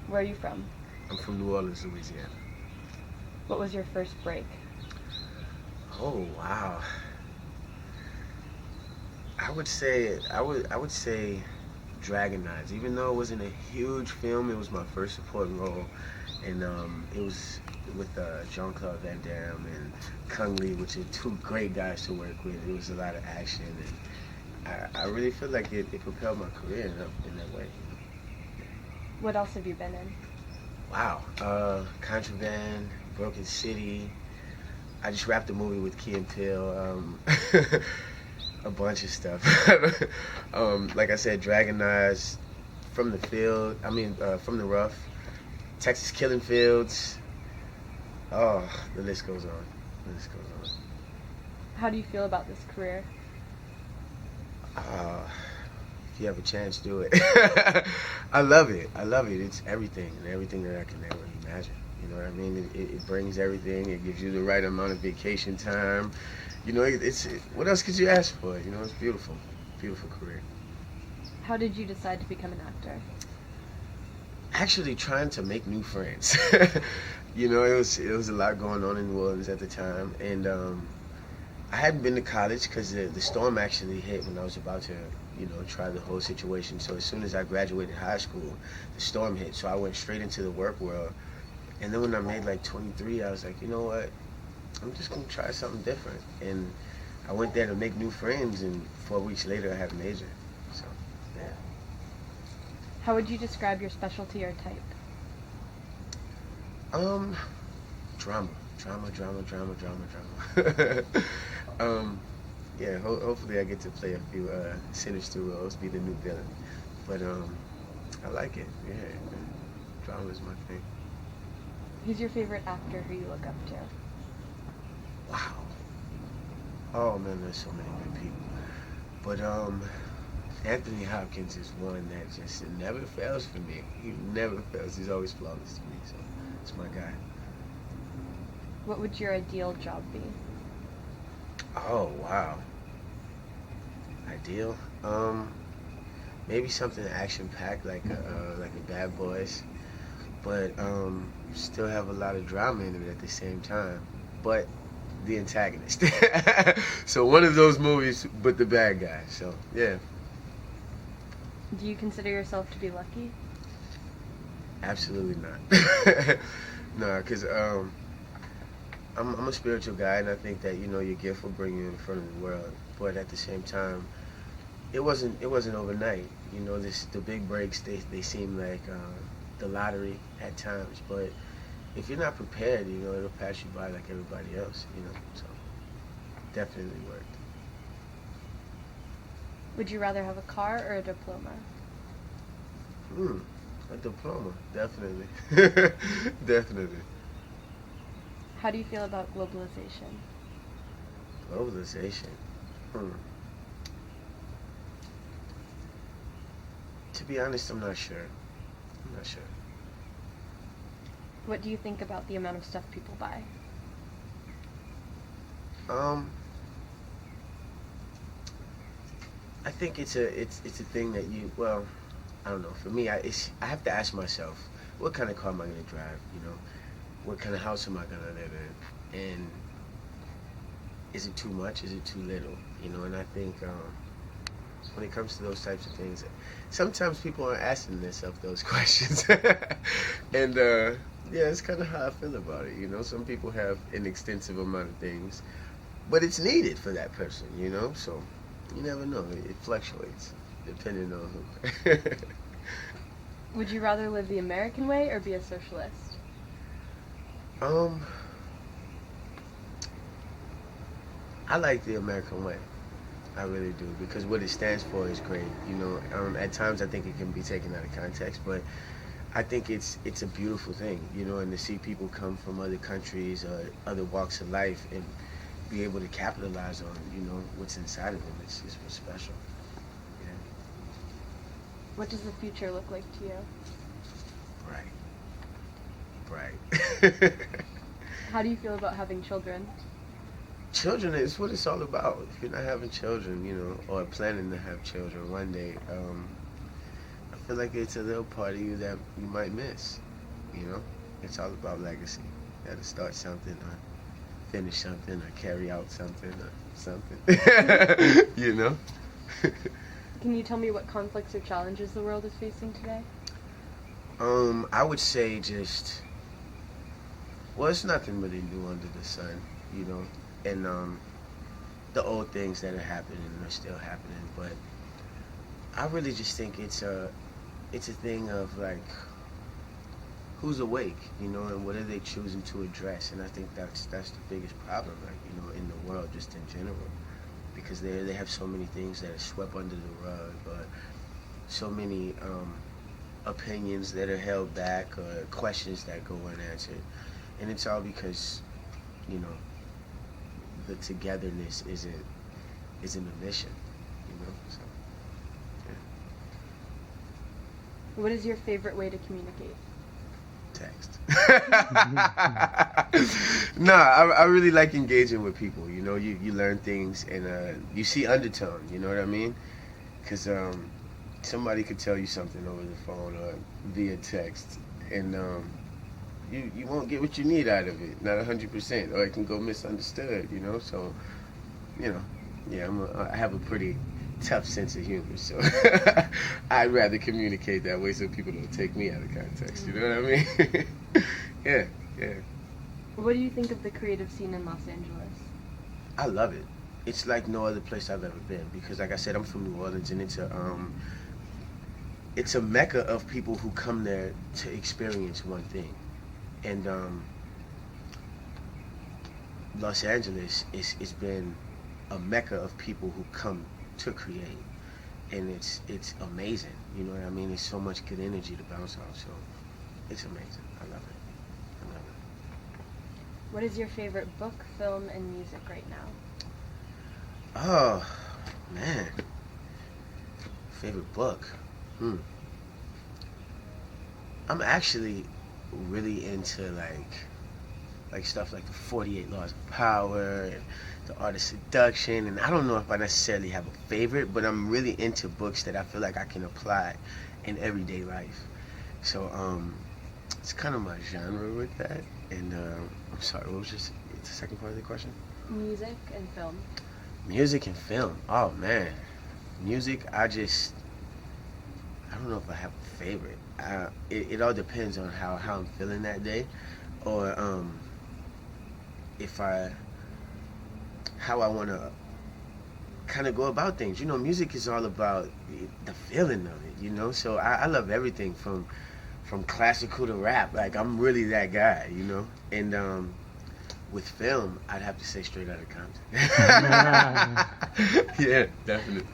Where are you from? I'm from New Orleans, Louisiana. What was your first break? Oh wow. I would say Dragon Knives. Even though it wasn't a huge film, it was my first supporting role, and it was with Jean-Claude Van Damme and Kung Lee, which are two great guys to work with. It was a lot of action, and I really feel like it propelled my career in that way. What else have you been in? Wow. Contraband, Broken City. I just wrapped a movie with Key and Peele. A bunch of stuff. Like I said, Dragon Eyes, From the Field. From the Rough. Texas Killing Fields. Oh, the list goes on. The list goes on. How do you feel about this career? Uh, if you have a chance, do it. I love it. I love it. It's everything and everything that I can ever imagine. You know what I mean? It brings everything. It gives you the right amount of vacation time. You know, what else could you ask for? You know, it's beautiful. Beautiful career. How did you decide to become an actor? Actually trying to make new friends. You know, it was a lot going on in New Orleans at the time, and I hadn't been to college because the storm actually hit when I was about to, try the whole situation. So as soon as I graduated high school, the storm hit. So I went straight into the work world. And then when I made like 23, I was like, you know what? I'm just gonna try something different. And I went there to make new friends, and 4 weeks later, I had a major. So, yeah. How would you describe your specialty or type? Um, drama, drama. Yeah. Hopefully, I get to play a few sinister roles, be the new villain. But I like it. Yeah, drama is my thing. Who's your favorite actor who you look up to? Wow. Oh man, there's so many good people. But Anthony Hopkins is one that just never fails for me. He never fails. He's always flawless to me. So it's my guy. What would your ideal job be? Oh wow. Ideal. Maybe something action packed like a Bad Boys, but still have a lot of drama in it at the same time. But the antagonist. So one of those movies, but the bad guy. So yeah, Do you consider yourself to be lucky? absolutely not. No, because I'm a spiritual guy, and I think that your gift will bring you in front of the world. But at the same time, it wasn't overnight. The big breaks they seem like the lottery at times, but if you're not prepared, it'll pass you by like everybody else. So definitely worked. Would you rather have a car or a diploma? Hmm. A diploma, definitely. Definitely. How do you feel about globalization? Globalization. Hmm. To be honest, I'm not sure. I'm not sure. What do you think about the amount of stuff people buy? Um, I think it's a thing that I don't know. For me, I have to ask myself, what kind of car am I gonna drive? What kind of house am I gonna live in? And is it too much? Is it too little? And I think when it comes to those types of things, sometimes people aren't asking themselves those questions. And yeah, it's kind of how I feel about it. Some people have an extensive amount of things, but it's needed for that person. So you never know. It fluctuates depending on who. Would you rather live the American way or be a socialist? um, I like the American way. I really do, because what it stands for is great. At times I think it can be taken out of context, but I think it's a beautiful thing. And to see people come from other countries or other walks of life and be able to capitalize on what's inside of them. It's what's special. Yeah. What does the future look like to you? Right. How do you feel about having children? Children is what it's all about. If you're not having children, or planning to have children one day, feel like it's a little part of you that you might miss. You know, it's all about legacy. You got to start something or finish something or carry out something or something. You know. Can you tell me what conflicts or challenges the world is facing today? I would say just, well, it's nothing really new under the sun, you know, and the old things that are happening are still happening, but I really just think it's a thing of like, who's awake, you know, and what are they choosing to address, and I think that's the biggest problem, like, you know, in the world just in general, because they have so many things that are swept under the rug, or so many opinions that are held back, or questions that go unanswered, and it's all because, you know, the togetherness isn't a mission, you know. So, yeah. What is your favorite way to communicate? Text. No, I really like engaging with people. You know, you learn things and you see undertone. You know what I mean? Because somebody could tell you something over the phone or via text, and you won't get what you need out of it, not 100%, or it can go misunderstood. You know, so you know, yeah, I have a pretty tough sense of humor, so I'd rather communicate that way so people don't take me out of context. You know what I mean? Yeah. What do you think of the creative scene in Los Angeles? I love it. It's like no other place I've ever been, because like I said, I'm from New Orleans, and it's a mecca of people who come there to experience one thing. And Los Angeles it's been a mecca of people who come to create, and it's amazing. You know what I mean? There's so much good energy to bounce off, so it's amazing. I love it. What is your favorite book, film, and music right now? Oh man, favorite book. I'm actually really into like stuff like the 48 Laws of Power and the Art of Seduction, and I don't know if I necessarily have a favorite, but I'm really into books that I feel like I can apply in everyday life. So it's kind of my genre with that. And I'm sorry, what was the second part of the question? Music and film. Music and film. Oh man, music. I don't know if I have a favorite. It all depends on how I'm feeling that day, or how I want to kind of go about things. You know, music is all about the feeling of it, you know? So I love everything from classical to rap. Like, I'm really that guy, you know? And with film, I'd have to say Straight Outta Compton. Yeah, definitely.